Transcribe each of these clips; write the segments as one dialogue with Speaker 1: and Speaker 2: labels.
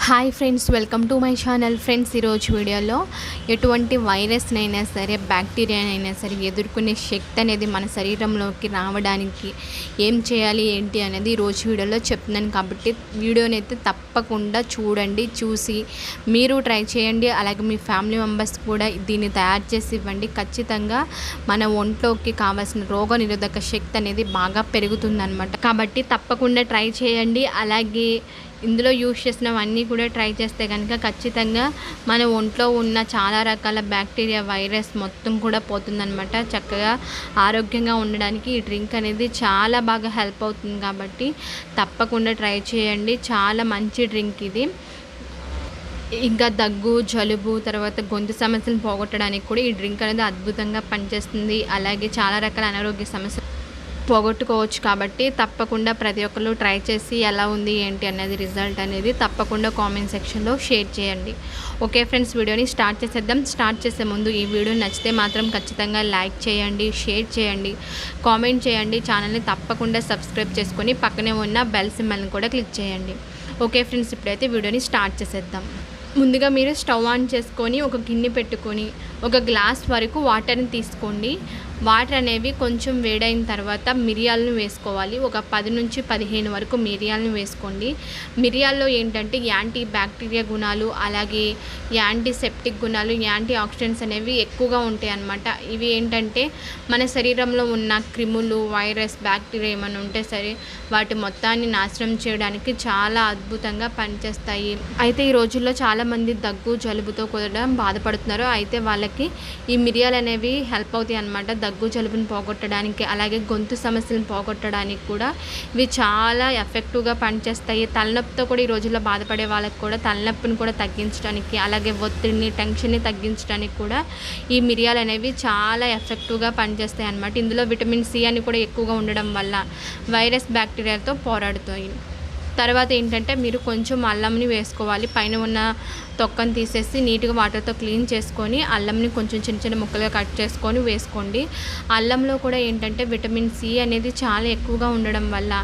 Speaker 1: Hi friends, welcome to my channel. Friends, ఈరోజు వీడియోలో ఎటువంటి వైరస్నైనా సరే, బ్యాక్టీరియానైనా సరే ఎదుర్కొనే శక్తి అనేది మన శరీరంలోకి రావడానికి ఏం చేయాలి ఏంటి అనేది ఈరోజు వీడియోలో చెప్తున్నాను. కాబట్టి వీడియోని అయితే తప్పకుండా చూడండి, చూసి మీరు ట్రై చేయండి. అలాగే మీ ఫ్యామిలీ మెంబర్స్ కూడా దీన్ని తయారు చేసి ఇవ్వండి. ఖచ్చితంగా మన ఒంట్లోకి కావాల్సిన రోగ నిరోధక శక్తి అనేది బాగా పెరుగుతుందన్నమాట. కాబట్టి తప్పకుండా ట్రై చేయండి. అలాగే ఇందులో యూజ్ చేసినవన్నీ కూడా ట్రై చేస్తే కనుక ఖచ్చితంగా మన ఒంట్లో ఉన్న చాలా రకాల బ్యాక్టీరియా, వైరస్ మొత్తం కూడా పోతుందన్నమాట. చక్కగా ఆరోగ్యంగా ఉండడానికి ఈ డ్రింక్ అనేది చాలా బాగా హెల్ప్ అవుతుంది. కాబట్టి తప్పకుండా ట్రై చేయండి. చాలా మంచి డ్రింక్ ఇది. ఇంకా దగ్గు, జలుబు, తర్వాత గొంతు సమస్యలను పోగొట్టడానికి కూడా ఈ డ్రింక్ అనేది అద్భుతంగా పనిచేస్తుంది. అలాగే చాలా రకాల అనారోగ్య సమస్యలు పోగొట్టుకోవచ్చు. కాబట్టి తప్పకుండా ప్రతి ఒక్కరు ట్రై చేసి ఎలా ఉంది ఏంటి అనేది రిజల్ట్ అనేది తప్పకుండా కామెంట్ సెక్షన్లో షేర్ చేయండి. ఓకే ఫ్రెండ్స్, వీడియోని స్టార్ట్ చేసేద్దాం. స్టార్ట్ చేసే ముందు ఈ వీడియో నచ్చితే మాత్రం ఖచ్చితంగా లైక్ చేయండి, షేర్ చేయండి, కామెంట్ చేయండి. ఛానల్ని తప్పకుండా సబ్స్క్రైబ్ చేసుకొని పక్కనే ఉన్న బెల్ సింబల్ని కూడా క్లిక్ చేయండి. ఓకే ఫ్రెండ్స్, ఇప్పుడైతే వీడియోని స్టార్ట్ చేసేద్దాం. ముందుగా మీరు స్టవ్ ఆన్ చేసుకొని ఒక గిన్నె పెట్టుకొని ఒక గ్లాస్ వరకు వాటర్ని తీసుకోండి. వాటర్ అనేవి కొంచెం వేడైన తర్వాత మిరియాలను వేసుకోవాలి. ఒక 10 నుంచి 15 వరకు మిరియాలను వేసుకోండి. మిరియాల్లో ఏంటంటే యాంటీ బ్యాక్టీరియా గుణాలు, అలాగే యాంటీసెప్టిక్ గుణాలు, యాంటీ ఆక్సిడెంట్స్ అనేవి ఎక్కువగా ఉంటాయి అన్నమాట. ఇవి ఏంటంటే మన శరీరంలో ఉన్న క్రిములు, వైరస్, బ్యాక్టీరియా ఏమైనా ఉంటే సరే వాటి మొత్తాన్ని నాశనం చేయడానికి చాలా అద్భుతంగా పనిచేస్తాయి. అయితే ఈ రోజుల్లో చాలామంది దగ్గు, జలుబుతో కూడా బాధపడుతున్నారు. అయితే వాళ్ళకి ఈ మిరియాలు అనేవి హెల్ప్ అవుతాయి అన్నమాట. దగ్గు, జలుబుని పోగొట్టడానికి, అలాగే గొంతు సమస్యలను పోగొట్టడానికి కూడా ఇవి చాలా ఎఫెక్టివ్గా పనిచేస్తాయి. తలనొప్పితో కూడా ఈ రోజుల్లో బాధపడే వాళ్ళకి కూడా తలనొప్పిని కూడా తగ్గించడానికి, అలాగే ఒత్తిడిని, టెన్షన్ని తగ్గించడానికి కూడా ఈ మిరియాలు అనేవి చాలా ఎఫెక్టివ్గా పనిచేస్తాయి అన్నమాట. ఇందులో విటమిన్ సి అని కూడా ఎక్కువగా ఉండడం వల్ల వైరస్, బ్యాక్టీరియాలతో పోరాడుతాయి. తర్వాత ఏంటంటే మీరు కొంచెం అల్లంని వేసుకోవాలి. పైన ఉన్న తొక్కను తీసేసి నీట్గా వాటర్తో క్లీన్ చేసుకొని అల్లంని కొంచెం చిన్న చిన్న ముక్కలుగా కట్ చేసుకొని వేసుకోండి. అల్లంలో కూడా ఏంటంటే విటమిన్ సి అనేది చాలా ఎక్కువగా ఉండడం వల్ల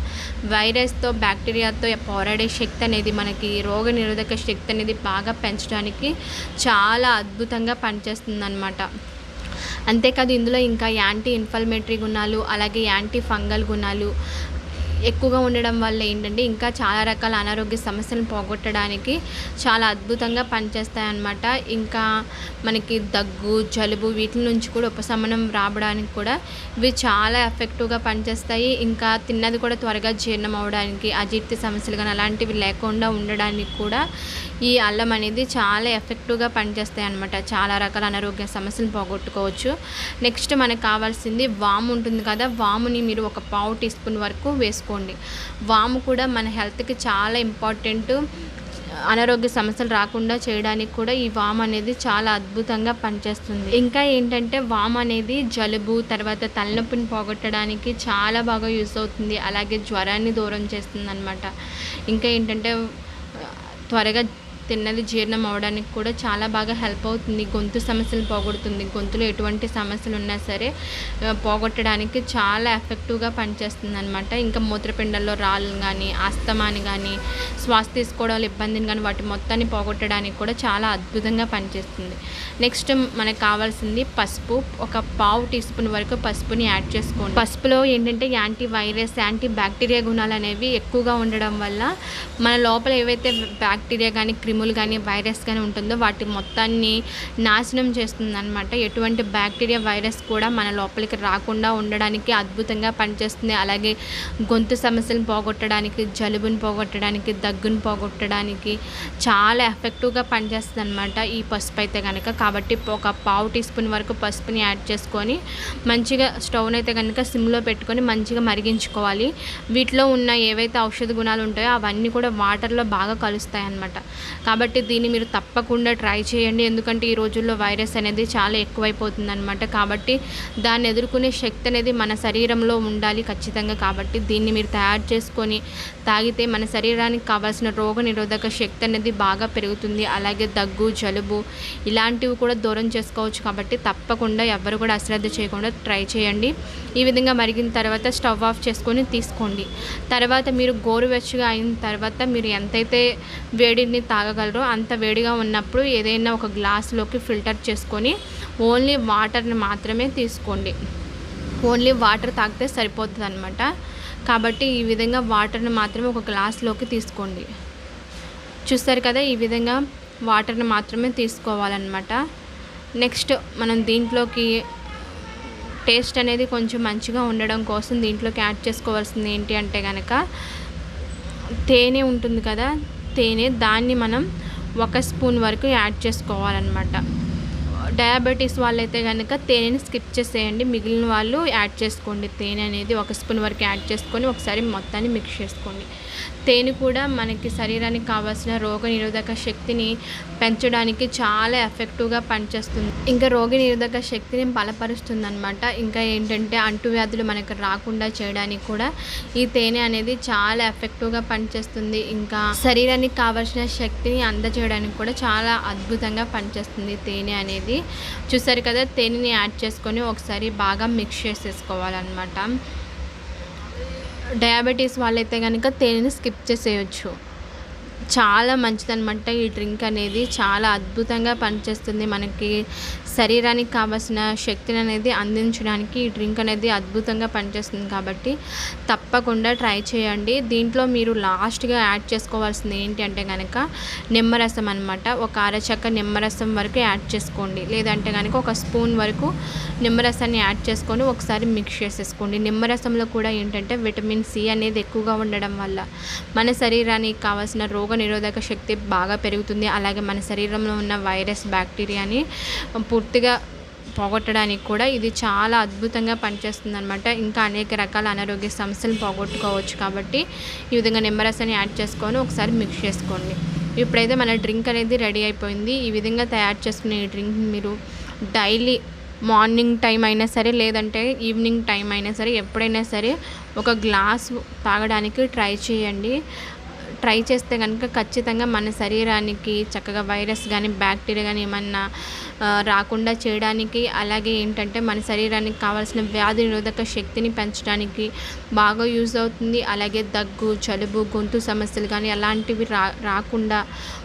Speaker 1: వైరస్తో, బ్యాక్టీరియాతో పోరాడే శక్తి అనేది, మనకి రోగ నిరోధక శక్తి అనేది బాగా పెంచడానికి చాలా అద్భుతంగా పనిచేస్తుంది అన్నమాట. అంతేకాదు ఇందులో ఇంకా యాంటీ ఇన్ఫ్లమేటరీ గుణాలు, అలాగే యాంటీ ఫంగల్ గుణాలు ఎక్కువగా ఉండడం వల్ల ఏంటంటే ఇంకా చాలా రకాల అనారోగ్య సమస్యలను పోగొట్టడానికి చాలా అద్భుతంగా పనిచేస్తాయన్నమాట. ఇంకా మనకి దగ్గు, జలుబు వీటి నుంచి కూడా ఉపశమనం రావడానికి కూడా ఇవి చాలా ఎఫెక్టివ్గా పనిచేస్తాయి. ఇంకా తిన్నది కూడా త్వరగా జీర్ణం అవ్వడానికి, అజీర్తి సమస్యలు కానీ అలాంటివి లేకుండా ఉండడానికి కూడా ఈ అల్లం అనేది చాలా ఎఫెక్టివ్గా పనిచేస్తాయి అన్నమాట. చాలా రకాల అనారోగ్య సమస్యలను పోగొట్టుకోవచ్చు. నెక్స్ట్ మనకు కావాల్సింది వాము ఉంటుంది కదా. వాముని మీరు ఒక 1/2 టీ స్పూన్ వరకు వేసుకోండి. వాము కూడా మన హెల్త్కి చాలా ఇంపార్టెంట్. అనారోగ్య సమస్యలు రాకుండా చేయడానికి కూడా ఈ వాము అనేది చాలా అద్భుతంగా పనిచేస్తుంది. ఇంకా ఏంటంటే వాము అనేది జలుబు, తర్వాత తలనొప్పిని పోగొట్టడానికి చాలా బాగా యూస్ అవుతుంది. అలాగే జ్వరాన్ని దూరం చేస్తుంది అన్నమాట. ఇంకా ఏంటంటే త్వరగా తిన్నది జీర్ణం అవ్వడానికి కూడా చాలా బాగా హెల్ప్ అవుతుంది. గొంతు సమస్యలు పోగొడుతుంది. గొంతులో ఎటువంటి సమస్యలు ఉన్నా సరే పోగొట్టడానికి చాలా ఎఫెక్టివ్గా పనిచేస్తుంది అనమాట. ఇంకా మూత్రపిండాల్లో రాళ్ళు కానీ, ఆస్తమాని కానీ, శ్వాస తీసుకోవడంలో ఇబ్బందిని కానీ వాటి మొత్తాన్ని పోగొట్టడానికి కూడా చాలా అద్భుతంగా పనిచేస్తుంది. నెక్స్ట్ మనకు కావాల్సింది పసుపు. ఒక 1/2 టీ స్పూన్ వరకు పసుపుని యాడ్ చేసుకోండి. పసుపులో ఏంటంటే యాంటీ వైరస్, యాంటీ బ్యాక్టీరియా గుణాలు అనేవి ఎక్కువగా ఉండడం వల్ల మన లోపల ఏవైతే బ్యాక్టీరియా కానీ, క్రిములు కానీ, వైరస్ కానీ ఉంటుందో వాటి మొత్తాన్ని నాశనం చేస్తుంది అనమాట. ఎటువంటి బ్యాక్టీరియా, వైరస్ కూడా మన లోపలికి రాకుండా ఉండడానికి అద్భుతంగా పనిచేస్తుంది. అలాగే గొంతు సమస్యలను పోగొట్టడానికి, జలుబుని పోగొట్టడానికి, దగ్గుని పోగొట్టడానికి చాలా ఎఫెక్టివ్గా పనిచేస్తుంది అనమాట ఈ పసుపు అయితే కనుక. కాబట్టి ఒక 1/2 టీ స్పూన్ వరకు పసుపుని యాడ్ చేసుకొని మంచిగా స్టవ్ని అయితే కనుక సిమ్లో పెట్టుకొని మంచిగా మరిగించుకోవాలి. వీటిలో ఉన్న ఏవైతే ఔషధ గుణాలు ఉంటాయో అవన్నీ కూడా వాటర్లో బాగా కలుస్తాయి అన్నమాట. కాబట్టి దీన్ని మీరు తప్పకుండా ట్రై చేయండి. ఎందుకంటే ఈ రోజుల్లో వైరస్ అనేది చాలా ఎక్కువైపోతుందన్నమాట. కాబట్టి దాన్ని ఎదుర్కొనే శక్తి అనేది మన శరీరంలో ఉండాలి ఖచ్చితంగా. కాబట్టి దీన్ని మీరు తయారు చేసుకొని తాగితే మన శరీరానికి కావాల్సిన రోగనిరోధక శక్తి అనేది బాగా పెరుగుతుంది. అలాగే దగ్గు, జలుబు ఇలాంటివి కూడా దూరం చేసుకోవచ్చు. కాబట్టి తప్పకుండా ఎవ్వరు కూడా అశ్రద్ధ చేయకుండా ట్రై చేయండి. ఈ విధంగా మరిగిన తర్వాత స్టవ్ ఆఫ్ చేసుకొని తీసుకోండి. తర్వాత మీరు గోరువెచ్చగా అయిన తర్వాత మీరు ఎంతైతే వేడిని తాగగలరో అంత వేడిగా ఉన్నప్పుడు ఏదైనా ఒక గ్లాసులోకి ఫిల్టర్ చేసుకొని ఓన్లీ వాటర్ని మాత్రమే తీసుకోండి. ఓన్లీ వాటర్ తాగితే సరిపోతుంది అనమాట. కాబట్టి ఈ విధంగా వాటర్ని మాత్రమే ఒక గ్లాస్లోకి తీసుకోండి. చూస్తారు కదా, ఈ విధంగా వాటర్ని మాత్రమే తీసుకోవాలన్నమాట. నెక్స్ట్ మనం దీంట్లోకి టేస్ట్ అనేది కొంచెం మంచిగా ఉండడం కోసం దీంట్లోకి యాడ్ చేసుకోవాల్సింది ఏంటి అంటే కనుక తేనె ఉంటుంది కదా, తేనె దాన్ని మనం 1 స్పూన్ వరకు యాడ్ చేసుకోవాలన్నమాట. డయాబెటీస్ వాళ్ళైతే కనుక తేనెని స్కిప్ చేసేయండి, మిగిలిన వాళ్ళు యాడ్ చేసుకోండి. తేనె అనేది 1 స్పూన్ వరకు యాడ్ చేసుకొని ఒకసారి మొత్తాన్ని మిక్స్ చేసుకోండి. తేనె కూడా మనకి శరీరానికి కావాల్సిన రోగనిరోధక శక్తిని పెంచడానికి చాలా ఎఫెక్టివ్గా పనిచేస్తుంది. ఇంకా రోగనిరోధక శక్తిని బలపరుస్తుంది అనమాట. ఇంకా ఏంటంటే అంటువ్యాధులు మనకు రాకుండా చేయడానికి కూడా ఈ తేనె అనేది చాలా ఎఫెక్టివ్గా పనిచేస్తుంది. ఇంకా శరీరానికి కావాల్సిన శక్తిని అందజేయడానికి కూడా చాలా అద్భుతంగా పనిచేస్తుంది తేనె అనేది. చూసారు కదా, తేనెని యాడ్ చేసుకొని ఒకసారి బాగా మిక్స్ చేసేసుకోవాలన్నమాట. డయాబెటీస్ వాళ్ళైతే కనుక తేనెని స్కిప్ చేసేయచ్చు. చాలా మంచిదన్నమాట. ఈ డ్రింక్ అనేది చాలా అద్భుతంగా పనిచేస్తుంది. మనకి శరీరానికి కావాల్సిన శక్తిని అనేది అందించడానికి ఈ డ్రింక్ అనేది అద్భుతంగా పనిచేస్తుంది. కాబట్టి తప్పకుండా ట్రై చేయండి. దీంట్లో మీరు లాస్ట్గా యాడ్ చేసుకోవాల్సింది ఏంటి అంటే కనుక నిమ్మరసం అనమాట. ఒక అరచక్క నిమ్మరసం వరకు యాడ్ చేసుకోండి. లేదంటే కనుక 1 స్పూన్ వరకు నిమ్మరసాన్ని యాడ్ చేసుకొని ఒకసారి మిక్స్ చేసేసుకోండి. నిమ్మరసంలో కూడా ఏంటంటే విటమిన్ సి అనేది ఎక్కువగా ఉండడం వల్ల మన శరీరానికి కావాల్సిన రోగనిరోధక శక్తి బాగా పెరుగుతుంది. అలాగే మన శరీరంలో ఉన్న వైరస్, బ్యాక్టీరియాని పూర్తిగా పోగొట్టడానికి కూడా ఇది చాలా అద్భుతంగా పనిచేస్తుంది అనమాట. ఇంకా అనేక రకాల అనారోగ్య సమస్యలు పోగొట్టుకోవచ్చు. కాబట్టి ఈ విధంగా నిమ్మరసాన్ని యాడ్ చేసుకొని ఒకసారి మిక్స్ చేసుకోండి. ఇప్పుడైతే మన డ్రింక్ అనేది రెడీ అయిపోయింది. ఈ విధంగా తయారు చేసుకునే ఈ డ్రింక్ మీరు డైలీ మార్నింగ్ టైం అయినా సరే, లేదంటే ఈవినింగ్ టైం అయినా సరే, ఎప్పుడైనా సరే ఒక గ్లాసు తాగడానికి ట్రై చేయండి. ట్రై చేస్తే కనుక ఖచ్చితంగా మన శరీరానికి చక్కగా వైరస్ కానీ, బ్యాక్టీరియా కానీ ఏమన్నా రాకుండా చేయడానికి, అలాగే ఏంటంటే మన శరీరానికి కావాల్సిన వ్యాధి నిరోధక శక్తిని పెంచడానికి బాగా యూజ్ అవుతుంది. అలాగే దగ్గు, జలుబు, గొంతు సమస్యలు కానీ అలాంటివి రాకుండా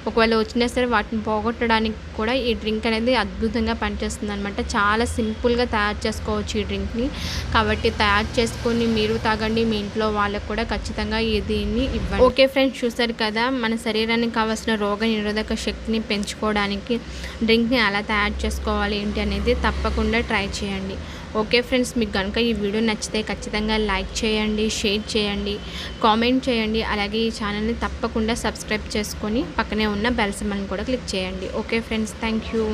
Speaker 1: ఒకవేళ వచ్చినా సరే వాటిని పోగొట్టడానికి కూడా ఈ డ్రింక్ అనేది అద్భుతంగా పనిచేస్తుంది అనమాట. చాలా సింపుల్గా తయారు చేసుకోవచ్చు ఈ డ్రింక్ని. కాబట్టి తయారు చేసుకొని మీరు తాగండి, మీ ఇంట్లో వాళ్ళకు కూడా ఖచ్చితంగా దీన్ని ఇవ్వండి. ఓకే ఫ్రెండ్స్, చూసారు కదా మన శరీరానికి కావాల్సిన రోగ నిరోధక శక్తిని పెంచుకోవడానికి డ్రింక్ని ఎలా తయారు చేసుకోవాలి ఏంటి అనేది తప్పకుండా ట్రై చేయండి. ఓకే ఫ్రెండ్స్, మీకు కనుక ఈ వీడియో నచ్చితే ఖచ్చితంగా లైక్ చేయండి, షేర్ చేయండి, కామెంట్ చేయండి. అలాగే ఈ ఛానల్ని తప్పకుండా సబ్స్క్రైబ్ చేసుకొని పక్కనే ఉన్న బెల్ సింబల్ని కూడా క్లిక్ చేయండి. Okay friends, thank you.